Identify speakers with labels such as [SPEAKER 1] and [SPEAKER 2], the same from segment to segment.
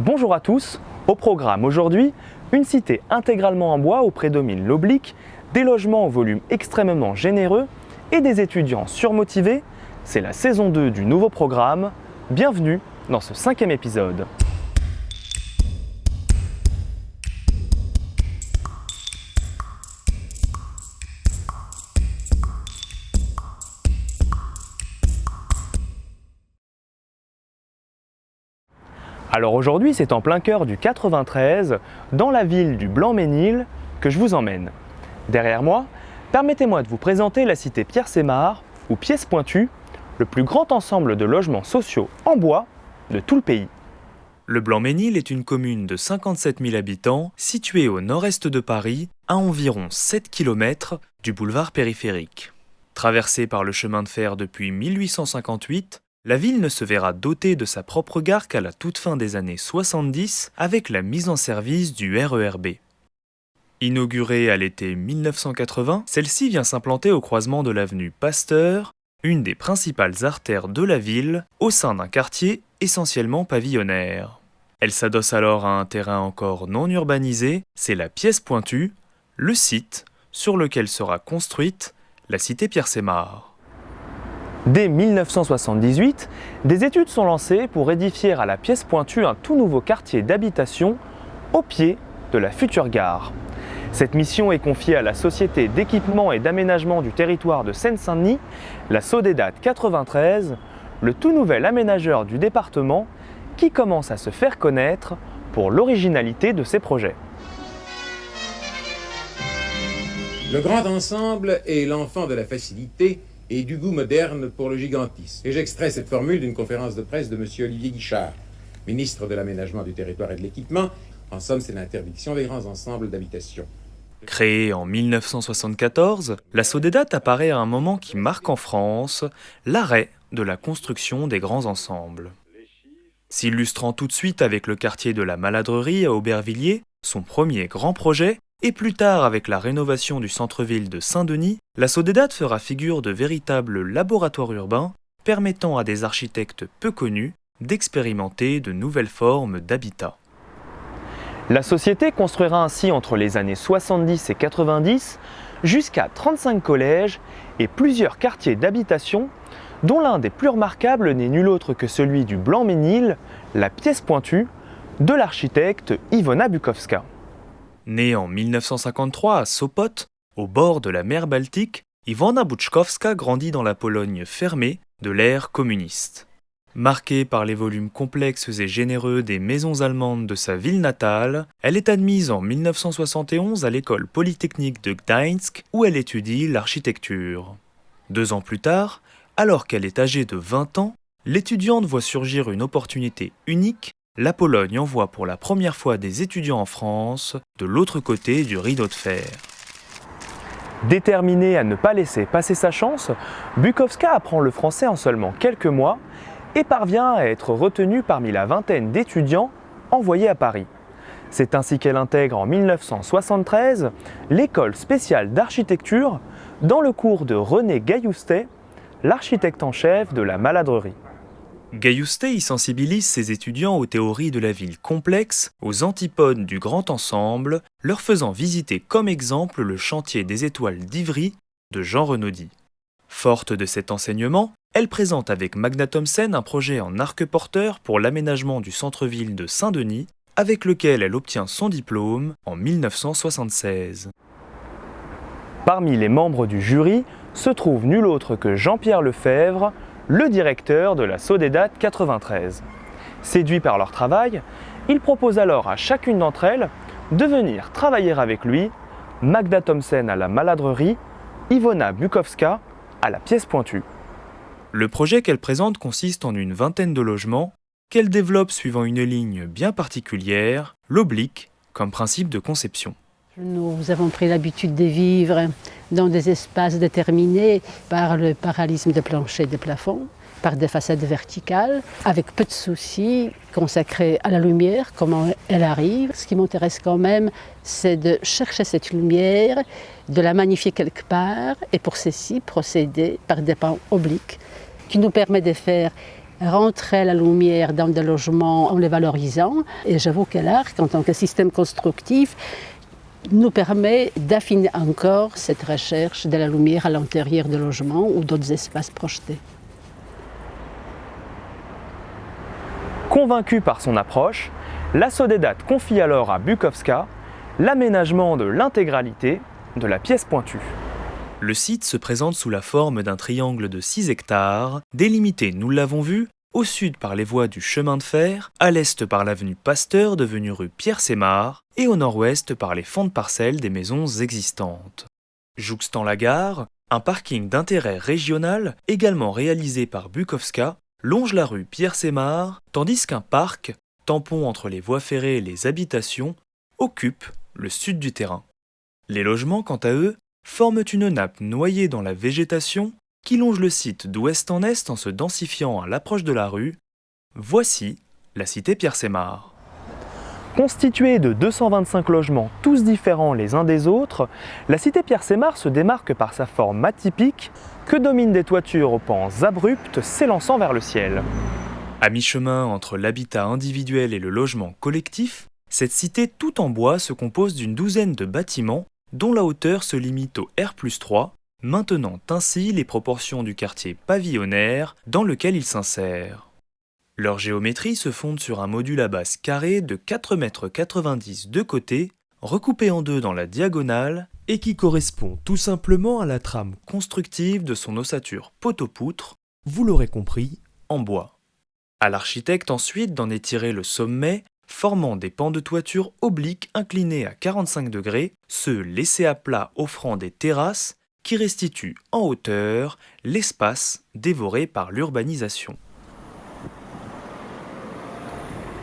[SPEAKER 1] Bonjour à tous, au programme aujourd'hui, une cité intégralement en bois où prédomine l'oblique, des logements au volume extrêmement généreux et des étudiants surmotivés. C'est la saison 2 du nouveau programme. Bienvenue dans ce 5e épisode. Alors aujourd'hui, c'est en plein cœur du 93, dans la ville du Blanc-Mesnil, que je vous emmène. Derrière moi, permettez-moi de vous présenter la cité Pierre-Sémar, ou Pièce Pointue, le plus grand ensemble de logements sociaux en bois de tout le pays.
[SPEAKER 2] Le Blanc-Mesnil est une commune de 57 000 habitants, située au nord-est de Paris, à environ 7 km du boulevard périphérique. Traversée par le chemin de fer depuis 1858, la ville ne se verra dotée de sa propre gare qu'à la toute fin des années 70 avec la mise en service du RER B. Inaugurée à l'été 1980, celle-ci vient s'implanter au croisement de l'avenue Pasteur, une des principales artères de la ville, au sein d'un quartier essentiellement pavillonnaire. Elle s'adosse alors à un terrain encore non urbanisé, c'est la Pièce Pointue, le site sur lequel sera construite la cité Pierre-Sémar.
[SPEAKER 1] Dès 1978, des études sont lancées pour édifier à la Pièce Pointue un tout nouveau quartier d'habitation au pied de la future gare. Cette mission est confiée à la Société d'équipement et d'aménagement du territoire de Seine-Saint-Denis, la Sodedat 93, le tout nouvel aménageur du département qui commence à se faire connaître pour l'originalité de ses projets.
[SPEAKER 3] Le grand ensemble est l'enfant de la facilité et du goût moderne pour le gigantisme. Et j'extrais cette formule d'une conférence de presse de M. Olivier Guichard, ministre de l'Aménagement du Territoire et de l'Équipement. En somme, c'est l'interdiction des grands ensembles d'habitation.
[SPEAKER 2] Créée en 1974, la Sodedat apparaît à un moment qui marque en France l'arrêt de la construction des grands ensembles. S'illustrant tout de suite avec le quartier de la Maladrerie à Aubervilliers, son premier grand projet, et plus tard avec la rénovation du centre-ville de Saint-Denis, la Sodedat fera figure de véritable laboratoire urbain permettant à des architectes peu connus d'expérimenter de nouvelles formes d'habitat.
[SPEAKER 1] La société construira ainsi entre les années 70 et 90 jusqu'à 35 collèges et plusieurs quartiers d'habitation, dont l'un des plus remarquables n'est nul autre que celui du Blanc-Mesnil, la Pièce Pointue, de l'architecte Iwona Bukowska.
[SPEAKER 2] Née en 1953 à Sopot, au bord de la mer Baltique, Iwona Bukowska grandit dans la Pologne fermée de l'ère communiste. Marquée par les volumes complexes et généreux des maisons allemandes de sa ville natale, elle est admise en 1971 à l'école polytechnique de Gdańsk où elle étudie l'architecture. 2 ans plus tard, alors qu'elle est âgée de 20 ans, l'étudiante voit surgir une opportunité unique. La Pologne envoie pour la première fois des étudiants en France, de l'autre côté du rideau de fer.
[SPEAKER 1] Déterminée à ne pas laisser passer sa chance, Bukowska apprend le français en seulement quelques mois et parvient à être retenue parmi la vingtaine d'étudiants envoyés à Paris. C'est ainsi qu'elle intègre en 1973 l'école spéciale d'architecture dans le cours de René Gailloustet, l'architecte en chef de la Maladrerie.
[SPEAKER 2] Gailloustet y sensibilise ses étudiants aux théories de la ville complexe, aux antipodes du grand ensemble, leur faisant visiter comme exemple le chantier des étoiles d'Ivry de Jean Renaudy. Forte de cet enseignement, elle présente avec Magna Thomsen un projet en arc-porteur pour l'aménagement du centre-ville de Saint-Denis, avec lequel elle obtient son diplôme en 1976.
[SPEAKER 1] Parmi les membres du jury se trouve nul autre que Jean-Pierre Lefebvre, le directeur de la Sodedat 93. Séduit par leur travail, il propose alors à chacune d'entre elles de venir travailler avec lui, Magna Thomsen à la Maladrerie, Iwona Bukowska à la Pièce Pointue.
[SPEAKER 2] Le projet qu'elle présente consiste en une vingtaine de logements qu'elle développe suivant une ligne bien particulière, l'oblique, comme principe de conception.
[SPEAKER 4] Nous avons pris l'habitude de vivre dans des espaces déterminés par le parallélisme de plancher et de plafond, par des façades verticales, avec peu de soucis consacrés à la lumière, comment elle arrive. Ce qui m'intéresse quand même, c'est de chercher cette lumière, de la magnifier quelque part, et pour ceci, procéder par des pans obliques, qui nous permet de faire rentrer la lumière dans des logements en les valorisant. Et j'avoue que l'ARC, en tant que système constructif, nous permet d'affiner encore cette recherche de la lumière à l'intérieur des logements ou d'autres espaces projetés.
[SPEAKER 1] Convaincu par son approche, la Sodedat confie alors à Bukowska l'aménagement de l'intégralité de la pièce pointue.
[SPEAKER 2] Le site se présente sous la forme d'un triangle de 6 hectares, délimité, nous l'avons vu, au sud par les voies du chemin de fer, à l'est par l'avenue Pasteur devenue rue Pierre-Sémard et au nord-ouest par les fonds de parcelles des maisons existantes. Jouxtant la gare, un parking d'intérêt régional, également réalisé par Bukowska, longe la rue Pierre-Sémard, tandis qu'un parc, tampon entre les voies ferrées et les habitations, occupe le sud du terrain. Les logements, quant à eux, forment une nappe noyée dans la végétation qui longe le site d'ouest en est en se densifiant à l'approche de la rue. Voici la cité Pierre-Sémard.
[SPEAKER 1] Constituée de 225 logements tous différents les uns des autres, la cité Pierre-Sémard se démarque par sa forme atypique que dominent des toitures aux pans abrupts s'élançant vers le ciel.
[SPEAKER 2] À mi-chemin entre l'habitat individuel et le logement collectif, cette cité tout en bois se compose d'une douzaine de bâtiments dont la hauteur se limite au R+3, maintenant ainsi les proportions du quartier pavillonnaire dans lequel il s'insère. Leur géométrie se fonde sur un module à base carrée de 4,90 m de côté, recoupé en deux dans la diagonale, et qui correspond tout simplement à la trame constructive de son ossature poteau-poutre, vous l'aurez compris, en bois. À l'architecte ensuite d'en étirer le sommet, formant des pans de toiture obliques inclinés à 45 degrés, ceux laissés à plat offrant des terrasses qui restituent en hauteur l'espace dévoré par l'urbanisation.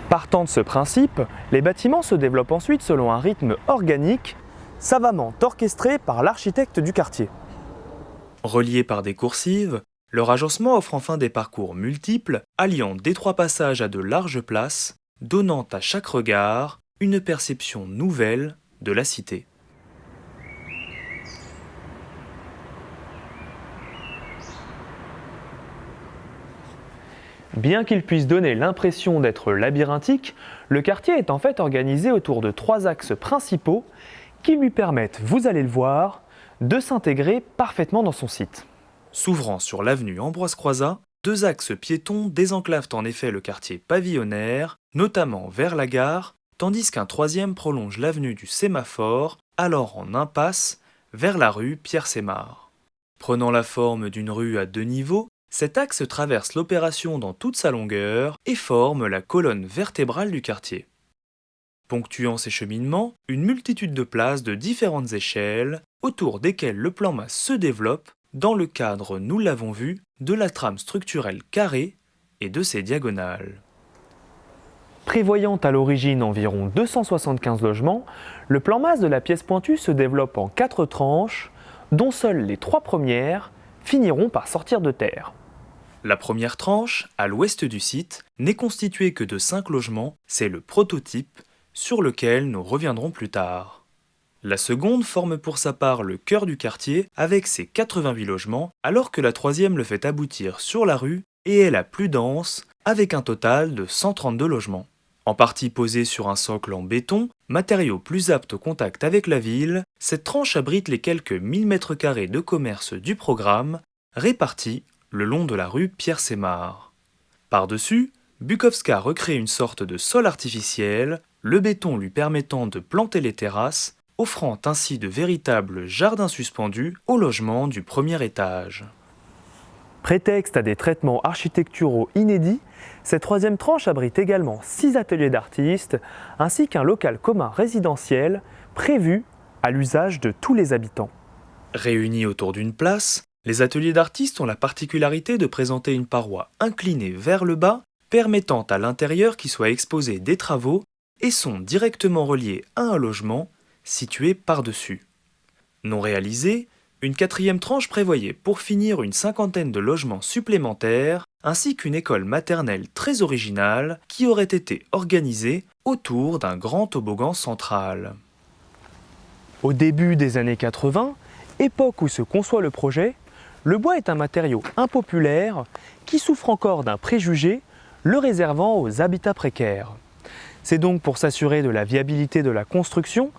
[SPEAKER 1] Partant de ce principe, les bâtiments se développent ensuite selon un rythme organique, savamment orchestré par l'architecte du quartier.
[SPEAKER 2] Reliés par des coursives, leur agencement offre enfin des parcours multiples, alliant d'étroits passages à de larges places, donnant à chaque regard une perception nouvelle de la cité.
[SPEAKER 1] Bien qu'il puisse donner l'impression d'être labyrinthique, le quartier est en fait organisé autour de 3 axes principaux qui lui permettent, vous allez le voir, de s'intégrer parfaitement dans son site.
[SPEAKER 2] S'ouvrant sur l'avenue Ambroise-Croizat, 2 axes piétons désenclavent en effet le quartier pavillonnaire, notamment vers la gare, tandis qu'un 3e prolonge l'avenue du Sémaphore, alors en impasse, vers la rue Pierre-Sémard. Prenant la forme d'une rue à 2 niveaux, cet axe traverse l'opération dans toute sa longueur et forme la colonne vertébrale du quartier. Ponctuant ces cheminements, une multitude de places de différentes échelles, autour desquelles le plan masse se développe, dans le cadre, nous l'avons vu, de la trame structurelle carrée et de ses diagonales.
[SPEAKER 1] Prévoyant à l'origine environ 275 logements, le plan masse de la pièce pointue se développe en 4 tranches, dont seules les 3 premières finiront par sortir de terre.
[SPEAKER 2] La première tranche, à l'ouest du site, n'est constituée que de 5 logements, c'est le prototype, sur lequel nous reviendrons plus tard. La seconde forme pour sa part le cœur du quartier avec ses 88 logements, alors que la troisième le fait aboutir sur la rue et est la plus dense avec un total de 132 logements. En partie posée sur un socle en béton, matériau plus apte au contact avec la ville, cette tranche abrite les quelques 1000 m² de commerce du programme, répartis le long de la rue Pierre-Sémard. Par-dessus, Bukowska recrée une sorte de sol artificiel, le béton lui permettant de planter les terrasses, offrant ainsi de véritables jardins suspendus au logement du premier étage.
[SPEAKER 1] Prétexte à des traitements architecturaux inédits, cette 3e tranche abrite également 6 ateliers d'artistes ainsi qu'un local commun résidentiel prévu à l'usage de tous les habitants.
[SPEAKER 2] Réunis autour d'une place, les ateliers d'artistes ont la particularité de présenter une paroi inclinée vers le bas, permettant à l'intérieur qu'y soient exposés des travaux et sont directement reliés à un logement situé par-dessus. Non réalisé, une 4e tranche prévoyait pour finir une 50aine de logements supplémentaires ainsi qu'une école maternelle très originale qui aurait été organisée autour d'un grand toboggan central.
[SPEAKER 1] Au début des années 80, époque où se conçoit le projet, le bois est un matériau impopulaire qui souffre encore d'un préjugé, le réservant aux habitats précaires. C'est donc pour s'assurer de la viabilité de la construction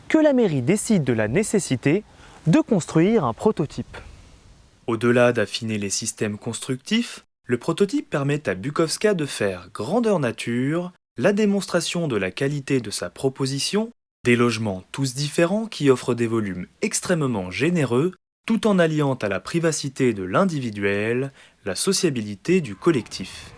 [SPEAKER 1] que la mairie décide de la nécessité de construire un prototype.
[SPEAKER 2] Au-delà d'affiner les systèmes constructifs, le prototype permet à Bukowska de faire grandeur nature la démonstration de la qualité de sa proposition, des logements tous différents qui offrent des volumes extrêmement généreux, tout en alliant à la privacité de l'individuel la sociabilité du collectif.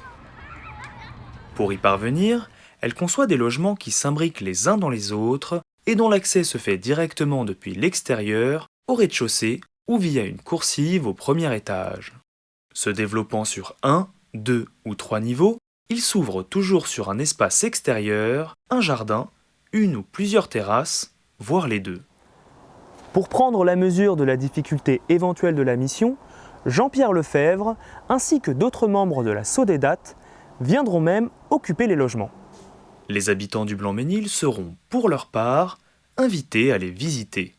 [SPEAKER 2] Pour y parvenir, elle conçoit des logements qui s'imbriquent les uns dans les autres et dont l'accès se fait directement depuis l'extérieur, au rez-de-chaussée ou via une coursive au premier étage. Se développant sur 1, 2 ou 3 niveaux, il s'ouvre toujours sur un espace extérieur, un jardin, une ou plusieurs terrasses, voire les deux.
[SPEAKER 1] Pour prendre la mesure de la difficulté éventuelle de la mission, Jean-Pierre Lefebvre ainsi que d'autres membres de la Sodédat viendront même occuper les logements.
[SPEAKER 2] Les habitants du Blanc-Mesnil seront, pour leur part, invités à les visiter.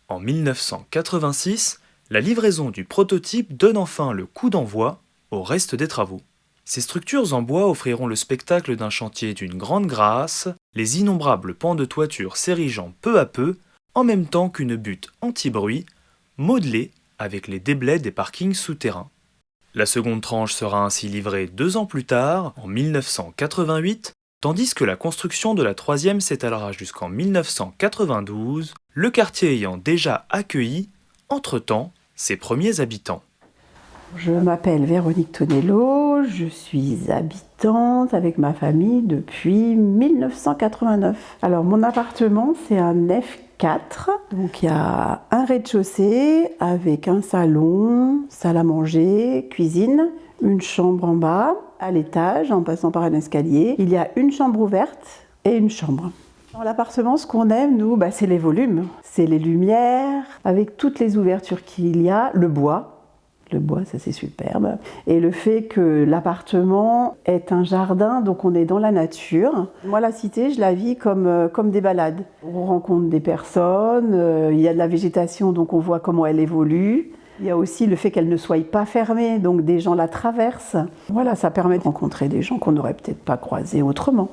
[SPEAKER 2] En 1986, la livraison du prototype donne enfin le coup d'envoi au reste des travaux. Ces structures en bois offriront le spectacle d'un chantier d'une grande grâce, les innombrables pans de toiture s'érigeant peu à peu, en même temps qu'une butte anti-bruit, modelée avec les déblais des parkings souterrains. La seconde tranche sera ainsi livrée 2 ans plus tard, en 1988, tandis que la construction de la troisième s'étalera jusqu'en 1992, le quartier ayant déjà accueilli, entre-temps, ses premiers habitants.
[SPEAKER 5] Je m'appelle Véronique Tonello, je suis habitante avec ma famille depuis 1989. Alors mon appartement c'est un F4, donc il y a un rez-de-chaussée avec un salon, salle à manger, cuisine, une chambre en bas, à l'étage en passant par un escalier. Il y a une chambre ouverte et une chambre. Dans l'appartement, ce qu'on aime, nous, c'est les volumes, c'est les lumières, avec toutes les ouvertures qu'il y a, le bois. Le bois, ça c'est superbe. Et le fait que l'appartement est un jardin, donc on est dans la nature. Moi, la cité, je la vis comme des balades. On rencontre des personnes, il y a de la végétation, donc on voit comment elle évolue. Il y a aussi le fait qu'elle ne soit pas fermée, donc des gens la traversent. Voilà, ça permet de rencontrer des gens qu'on n'aurait peut-être pas croisés autrement.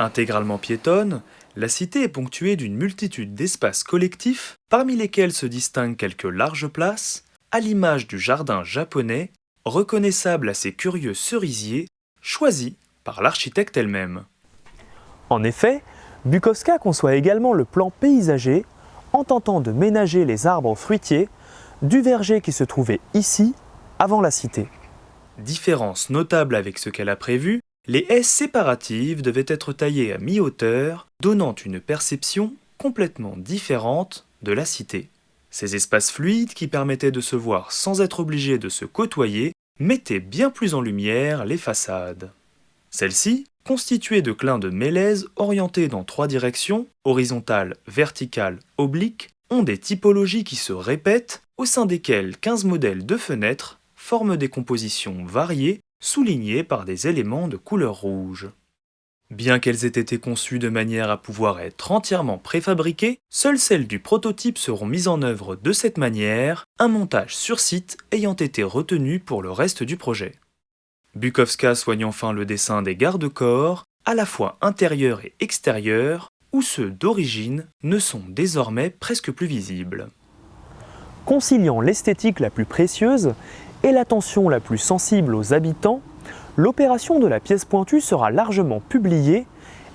[SPEAKER 2] Intégralement piétonne, la cité est ponctuée d'une multitude d'espaces collectifs, parmi lesquels se distinguent quelques larges places, à l'image du jardin japonais, reconnaissable à ses curieux cerisiers, choisis par l'architecte elle-même.
[SPEAKER 1] En effet, Bukowska conçoit également le plan paysager en tentant de ménager les arbres fruitiers du verger qui se trouvait ici, avant la cité.
[SPEAKER 2] Différence notable avec ce qu'elle a prévu, les haies séparatives devaient être taillées à mi-hauteur, donnant une perception complètement différente de la cité. Ces espaces fluides qui permettaient de se voir sans être obligés de se côtoyer mettaient bien plus en lumière les façades. Celles-ci, constituées de clins de mélèze orientés dans 3 directions, horizontale, verticale, oblique, ont des typologies qui se répètent, au sein desquelles 15 modèles de fenêtres forment des compositions variées, soulignées par des éléments de couleur rouge. Bien qu'elles aient été conçues de manière à pouvoir être entièrement préfabriquées, seules celles du prototype seront mises en œuvre de cette manière, un montage sur site ayant été retenu pour le reste du projet. Bukowska soigne enfin le dessin des garde-corps, à la fois intérieurs et extérieurs, où ceux d'origine ne sont désormais presque plus visibles.
[SPEAKER 1] Conciliant l'esthétique la plus précieuse et l'attention la plus sensible aux habitants, l'opération de la pièce pointue sera largement publiée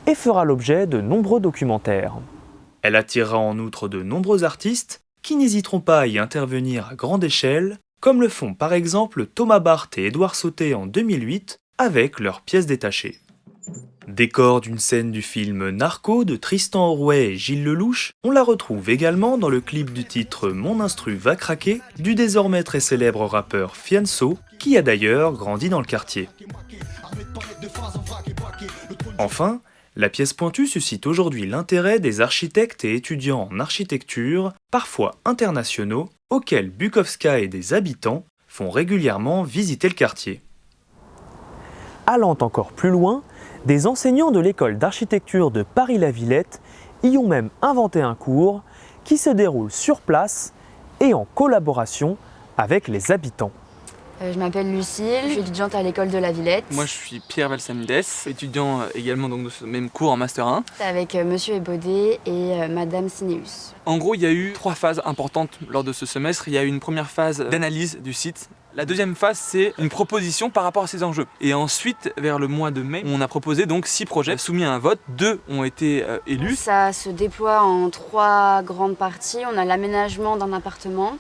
[SPEAKER 1] et fera l'objet de nombreux documentaires.
[SPEAKER 2] Elle attirera en outre de nombreux artistes qui n'hésiteront pas à y intervenir à grande échelle, comme le font par exemple Thomas Barthes et Édouard Sautet en 2008 avec leurs pièces détachées. Décor d'une scène du film Narco de Tristan Orouet et Gilles Lelouch, on la retrouve également dans le clip du titre Mon instru va craquer du désormais très célèbre rappeur Fianso, qui a d'ailleurs grandi dans le quartier. Enfin, la pièce pointue suscite aujourd'hui l'intérêt des architectes et étudiants en architecture, parfois internationaux, auxquels Bukowska et des habitants font régulièrement visiter le quartier.
[SPEAKER 1] Allant encore plus loin, des enseignants de l'école d'architecture de Paris-la-Villette y ont même inventé un cours qui se déroule sur place et en collaboration avec les habitants.
[SPEAKER 6] Je m'appelle Lucille, je suis étudiante à l'école de la Villette.
[SPEAKER 7] Moi je suis Pierre Valsamides, étudiant également donc de ce même cours en Master 1.
[SPEAKER 6] Avec Monsieur Ebaudet et Madame Sinéus.
[SPEAKER 7] En gros, il y a eu 3 phases importantes lors de ce semestre. Il y a eu une première phase d'analyse du site. La deuxième phase, c'est une proposition par rapport à ces enjeux. Et ensuite, vers le mois de mai, on a proposé donc 6 projets soumis à un vote. 2 ont été élus.
[SPEAKER 6] Ça se déploie en 3 grandes parties. On a l'aménagement d'un appartement,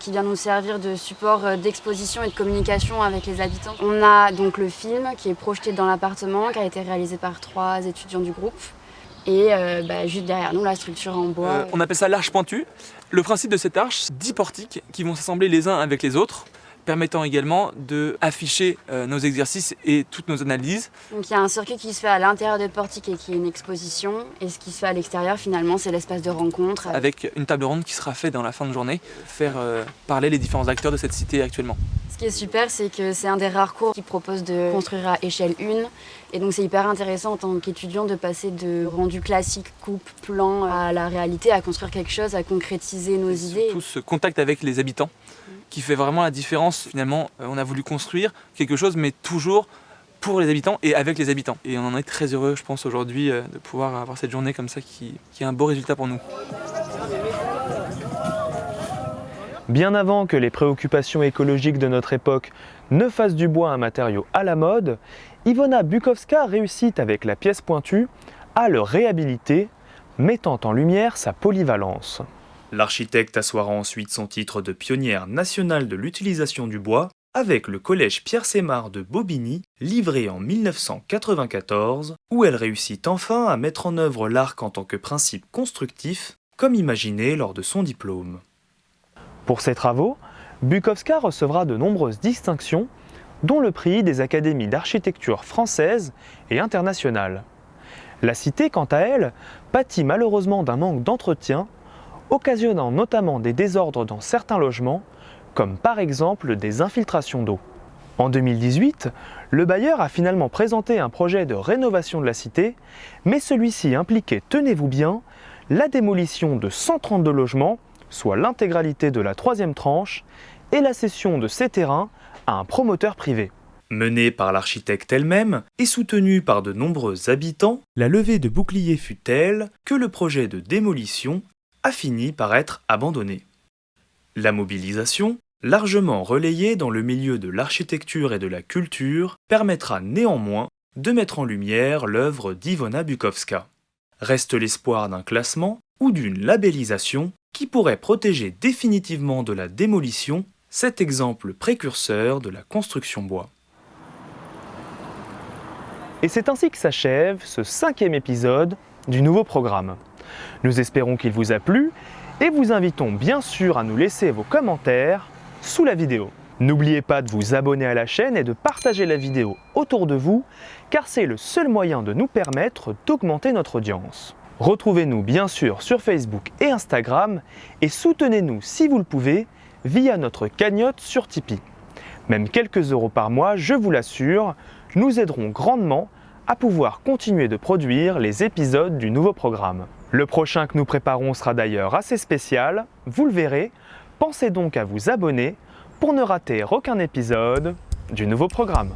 [SPEAKER 6] qui vient nous servir de support d'exposition et de communication avec les habitants. On a donc le film qui est projeté dans l'appartement, qui a été réalisé par 3 étudiants du groupe. Et juste derrière nous, la structure en bois.
[SPEAKER 7] On appelle ça l'arche pointue. Le principe de cette arche, 10 portiques qui vont s'assembler les uns avec les autres, permettant également d'afficher nos exercices et toutes nos analyses.
[SPEAKER 6] Donc il y a un circuit qui se fait à l'intérieur des portiques et qui est une exposition. Et ce qui se fait à l'extérieur, finalement, c'est l'espace de rencontre.
[SPEAKER 7] Avec une table ronde qui sera faite dans la fin de journée, faire parler les différents acteurs de cette cité actuellement.
[SPEAKER 6] Ce qui est super, c'est que c'est un des rares cours qui propose de construire à échelle 1. Et donc c'est hyper intéressant en tant qu'étudiant de passer de rendu classique, coupe, plan, à la réalité, à construire quelque chose, à concrétiser nos idées.
[SPEAKER 7] Tout ce contact avec les habitants qui fait vraiment la différence. Finalement, on a voulu construire quelque chose, mais toujours pour les habitants et avec les habitants. Et on en est très heureux, je pense, aujourd'hui, de pouvoir avoir cette journée comme ça qui est un beau résultat pour nous.
[SPEAKER 1] Bien avant que les préoccupations écologiques de notre époque ne fassent du bois un matériau à la mode, Iwona Bukowska réussit avec la pièce pointue à le réhabiliter, mettant en lumière sa polyvalence.
[SPEAKER 2] L'architecte assoira ensuite son titre de pionnière nationale de l'utilisation du bois avec le collège Pierre Sémard de Bobigny, livré en 1994, où elle réussit enfin à mettre en œuvre l'arc en tant que principe constructif, comme imaginé lors de son diplôme.
[SPEAKER 1] Pour ses travaux, Bukowska recevra de nombreuses distinctions, dont le prix des académies d'architecture françaises et internationales. La cité, quant à elle, pâtit malheureusement d'un manque d'entretien, occasionnant notamment des désordres dans certains logements, comme par exemple des infiltrations d'eau. En 2018, le bailleur a finalement présenté un projet de rénovation de la cité, mais celui-ci impliquait, tenez-vous bien, la démolition de 132 logements, soit l'intégralité de la 3e tranche, et la cession de ces terrains à un promoteur privé.
[SPEAKER 2] Menée par l'architecte elle-même et soutenue par de nombreux habitants, la levée de boucliers fut telle que le projet de démolition a fini par être abandonné. La mobilisation, largement relayée dans le milieu de l'architecture et de la culture, permettra néanmoins de mettre en lumière l'œuvre d'Iwona Bukowska. Reste l'espoir d'un classement ou d'une labellisation qui pourrait protéger définitivement de la démolition cet exemple précurseur de la construction bois.
[SPEAKER 1] Et c'est ainsi que s'achève ce 5e épisode du nouveau programme. Nous espérons qu'il vous a plu et vous invitons bien sûr à nous laisser vos commentaires sous la vidéo. N'oubliez pas de vous abonner à la chaîne et de partager la vidéo autour de vous, car c'est le seul moyen de nous permettre d'augmenter notre audience. Retrouvez-nous bien sûr sur Facebook et Instagram et soutenez-nous si vous le pouvez via notre cagnotte sur Tipeee. Même quelques euros par mois, je vous l'assure, nous aideront grandement à pouvoir continuer de produire les épisodes du nouveau programme. Le prochain que nous préparons sera d'ailleurs assez spécial, vous le verrez, pensez donc à vous abonner pour ne rater aucun épisode du nouveau programme.